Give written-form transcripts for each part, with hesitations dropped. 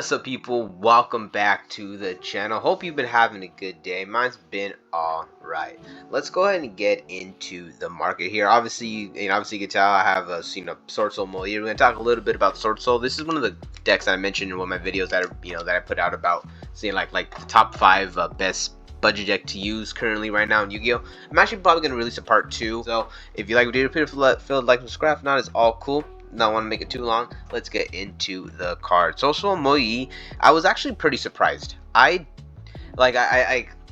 What's up, people? Welcome back to the channel. Hope you've been having a good day. Mine's been all right. Let's go ahead and get into the market here. Obviously, you can tell I have a Sword Soul Moe. We're gonna talk a little bit about Sword Soul. This is one of the decks that I mentioned in one of my videos that that I put out about seeing like the top 5 best budget deck to use currently right now in Yu-Gi-Oh. I'm actually probably gonna release a part 2. So if you like the video, please feel like subscribe. If not, it's all cool. Don't want to make it too long. Let's get into the card. Sword Soul Moe, I was actually pretty surprised. I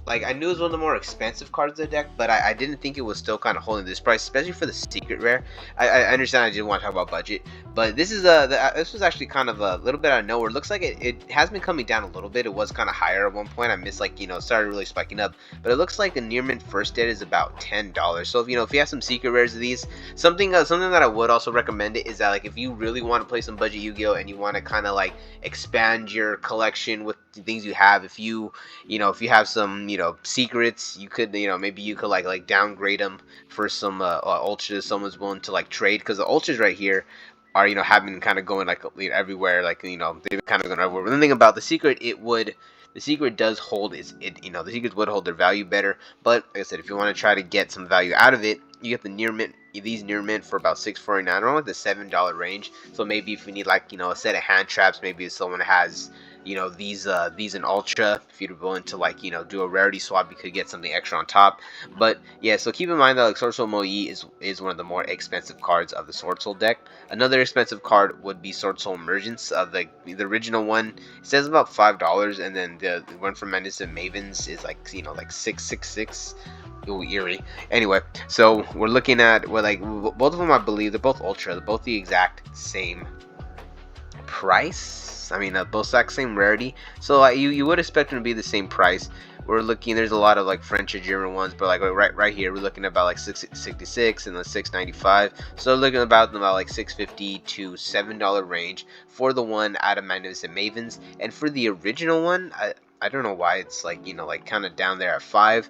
knew it was one of the more expensive cards of the deck, but I didn't think it was still kind of holding this price, especially for the secret rare. I understand I didn't want to talk about budget, but this is this was actually kind of a little bit out of nowhere. It looks like it has been coming down a little bit. It was kind of higher at one point. I missed started really spiking up, but it looks like the near mint first dead is about $10. So if you have some secret rares of these, something that I would also recommend it is that if you really want to play some budget Yu-Gi-Oh and you want to kind of expand your collection with the things you have, if you have some secrets, you could maybe you could downgrade them for some ultras someone's willing to trade, because the ultras right here are have been kind of going everywhere, they've been kind of going everywhere. But the thing about the secret, the secret does hold the secrets would hold their value better. But like I said, if you want to try to get some value out of it, you get the near mint, these near mint for about $6.49, around the $7 range. So maybe if you need a set of hand traps, maybe if someone has these in ultra, if you're willing to do a rarity swap, you could get something extra on top. But yeah, so keep in mind that Sword Soul Moe is one of the more expensive cards of the Sword Soul deck. Another expensive card would be Sword Soul Emergence. The original one, it says about $5, and then the one from Magnificent Mavens is like $6.66. Ooh, eerie. Anyway, so we're looking at both of them, I believe they're both ultra, they're both the exact same price. I mean, both exact same rarity, so you would expect them to be the same price. We're looking, there's a lot of French and German ones, but right here we're looking at about $6.66 and the $6.95. So looking about $6.50 to $7 range for the one out of Magnificent Mavens. And for the original one, I don't know why it's kind of down there at $5.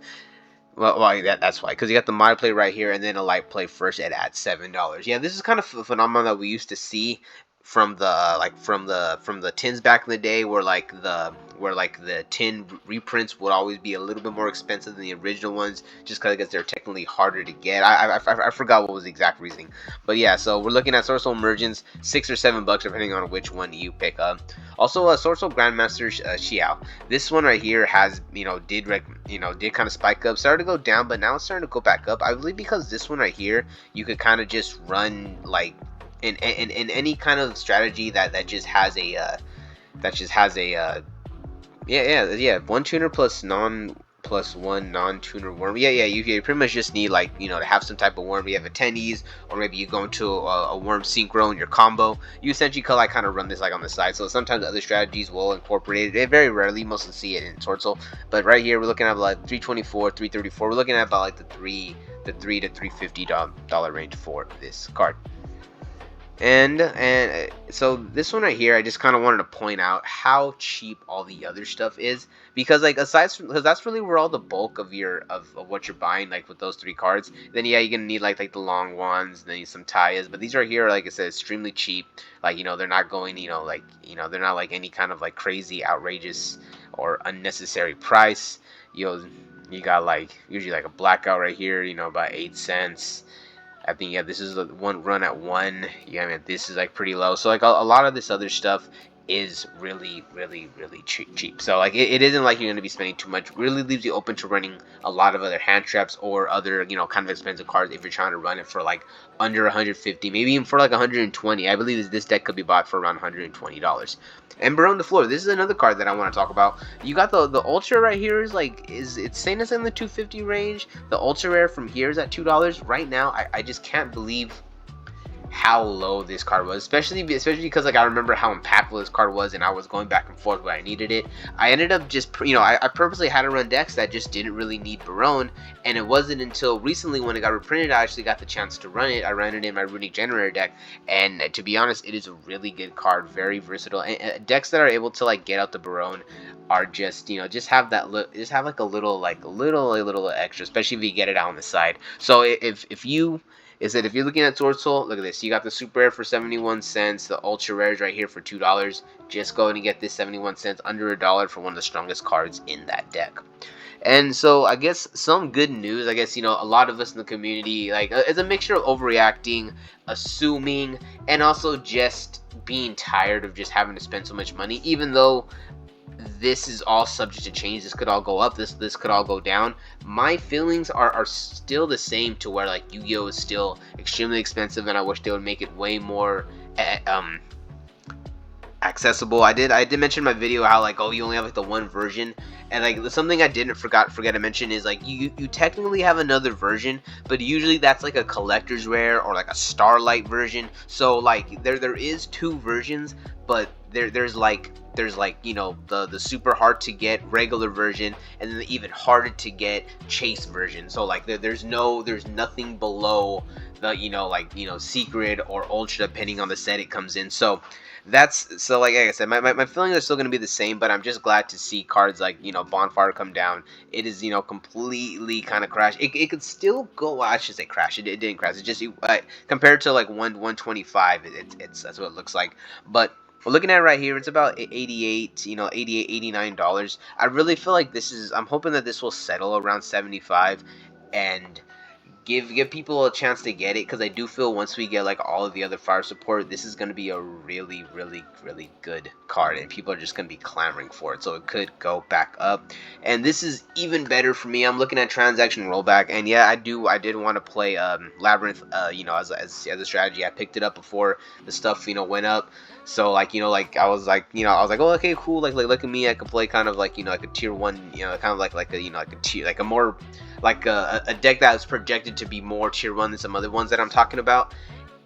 Well, that's why, because you got the My Play right here, and then a Light Play first at $7. Yeah, this is kind of a phenomenon that we used to see from the from the tins back in the day, where the tin reprints would always be a little bit more expensive than the original ones, just because they're technically harder to get. I forgot what was the exact reasoning, but yeah. So we're looking at Sword Soul Emergence, $6 or $7 depending on which one you pick up. Also, Sword Soul Grandmaster Xiao. This one right here has did kind of spike up, started to go down, but now it's starting to go back up. I believe because this one right here, you could kind of just run in any kind of strategy that just has a one tuner plus one non-tuner worm. You pretty much just need to have some type of worm. You have a tennies, or maybe you go into a worm synchro in your combo. You essentially could kind of run this on the side. So sometimes other strategies will incorporate it. Very rarely, mostly see it in Sword Soul. But right here we're looking at $324, $334. We're looking at about the $3 to $350 range for this card. And so this one right here, I just kind of wanted to point out how cheap all the other stuff is, because because that's really where all the bulk of what you're buying, with those 3 cards. Then yeah, you're gonna need the long ones, then some Tayas, but these right here, like I said, extremely cheap. They're not going they're not any kind of crazy, outrageous, or unnecessary price. You got usually a blackout right here, about 8 cents. I think, yeah, this is the one run at 1. Yeah, I mean, this is pretty low. So a lot of this other stuff is really cheap. So it isn't you're going to be spending too much. Really leaves you open to running a lot of other hand traps or other kind of expensive cards if you're trying to run it for under 150, maybe even for 120. I believe this deck could be bought for around $120. And Baronne de Fleur, this is another card that I want to talk about. You got the ultra right here is it's saying it's in the 250 range. The ultra rare from here is at $2 right now. I just can't believe how low this card was, especially because I remember how impactful this card was, and I was going back and forth where I needed it. I ended up just I purposely had to run decks that just didn't really need Baronne, and it wasn't until recently when it got reprinted I actually got the chance to run it. I ran it in my Runic Generator deck, and to be honest, it is a really good card, very versatile. And decks that are able to get out the Baronne are just just have a little extra, especially if you get it out on the side. So if you is that if you're looking at Sword Soul, look at this. You got the super rare for 71 cents, the ultra rares right here for $2. Just go ahead and get this 71 cents, under $1 for one of the strongest cards in that deck. And so I guess some good news, I guess, you know, a lot of us in the community, like, it's a mixture of overreacting, assuming, and also just being tired of just having to spend so much money, even though this is all subject to change. This could all go up, this could all go down. My feelings are still the same, to where like Yu-Gi-Oh is still extremely expensive, and I wish they would make it way more accessible. I did mention in my video how, like, oh, you only have like the one version, and like something I didn't forget to mention is, like, you technically have another version, but usually that's like a collector's rare or like a Starlight version. So like there is two versions, but there's like you know, the super hard to get regular version, and then the even harder to get chase version. So like there's nothing below the, you know, like, you know, secret or ultra, depending on the set it comes in. So like I said, my feelings are still going to be the same, but I'm just glad to see cards like, you know, Bonfire come down. It is, you know, completely kind of crashed. It could still go, well, I should say crash. It didn't crash. It just, compared to like 125, it's that's what it looks like. But we're looking at it right here, it's about $88, you know, $89. I really feel like I'm hoping that this will settle around 75 and give people a chance to get it, because I do feel once we get like all of the other fire support, this is going to be a really good card, and people are just going to be clamoring for it. So it could go back up, and this is even better for me. I'm looking at transaction rollback, and yeah, I did want to play Labyrinth, you know, as a strategy. I picked it up before the stuff, you know, went up. So like, you know, like I was like, oh, okay, cool, like look at me, I could play kind of like, you know, like a tier 1, you know, kind of like a, you know, like a tier, like a more like a deck that was projected to be more tier 1 than some other ones that I'm talking about.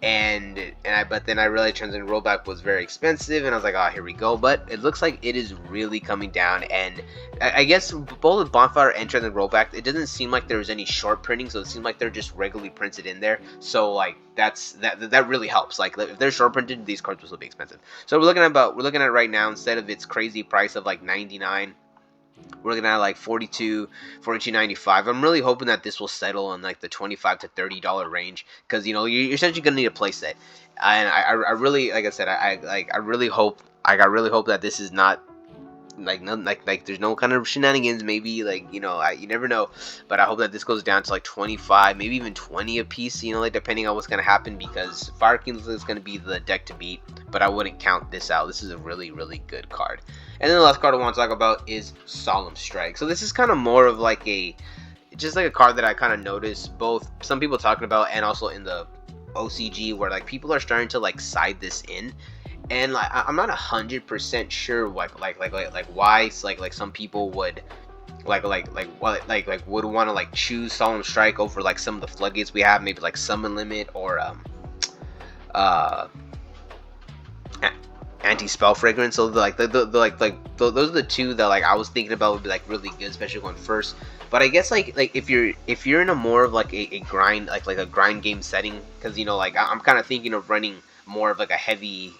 But then I realized Transaction Rollback was very expensive, and I was like, oh, here we go. But it looks like it is really coming down, and I guess both with Bonfire and Transaction Rollback, it doesn't seem like there's any short printing, so it seems like they're just regularly printed in there. So like that really helps. Like if they're short printed, these cards will still be expensive. So we're looking at right now, instead of its crazy price of like 99, we're looking at like 42.95. I'm really hoping that this will settle in like the $25 to $30 range, because, you know, you're essentially gonna need a playset, and I really, like I said, I really hope that this is not like there's no kind of shenanigans. Maybe, like, you know, you never know, but I hope that this goes down to like 25, maybe even 20 a piece, you know, like depending on what's gonna happen, because Fire Kings is gonna be the deck to beat, but I wouldn't count this out. This is a really good card. And then the last card I want to talk about is Solemn Strike. So this is kind of more of like just like a card that I kind of noticed both some people talking about, and also in the OCG, where like people are starting to like side this in. And like I'm not 100% sure why, why like some people would would want to like choose Solemn Strike over like some of the floodgates we have, maybe like Summon Limit or Anti-Spell Fragrance. So those are the two that like I was thinking about would be like really good, especially going first. But I guess like if you're in a more of like a grind, like a grind game setting, because, you know, like I'm kind of thinking of running more of like a heavy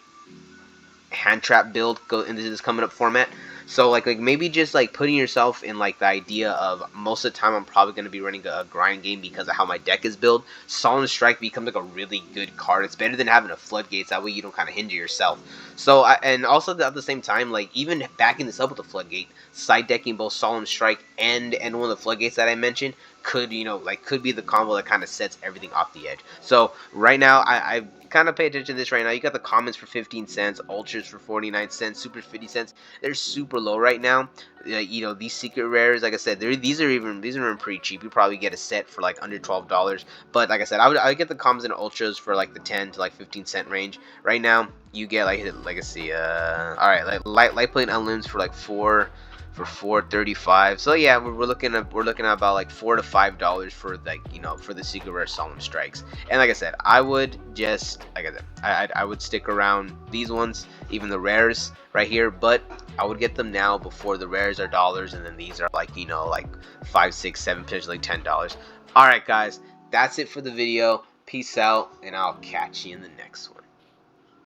hand trap build into this coming up format. So like maybe just like putting yourself in like the idea of, most of the time I'm probably going to be running a grind game because of how my deck is built. Solemn Strike becomes like a really good card. It's better than having a Floodgates, that way you don't kind of hinder yourself. So and also at the same time, like even backing this up with the Floodgate, side decking both Solemn Strike and one of the Floodgates that I mentioned could, you know, like could be the combo that kind of sets everything off the edge. So right now I kind of pay attention to this right now. You got the commons for 15 cents, ultras for 49 cents, super 50 cents. They're super low right now. You know, these secret rares, like I said, these are even pretty cheap. You probably get a set for like under $12. But like I said, I would get the commons and ultras for like the 10 to like 15 cent range. Right now you get like Legacy, all right, like light plate unlimbs for like $4.35. So yeah, we're looking at about like $4 to $5 for, like, you know, for the secret rare Solemn Strikes. And like I said, I would just, like I said, I would stick around these ones, even the rares right here, but I would get them now before the rares are dollars, and then these are like, you know, like $5, $6, $7, potentially $10. All right, guys, that's it for the video. Peace out, and I'll catch you in the next one.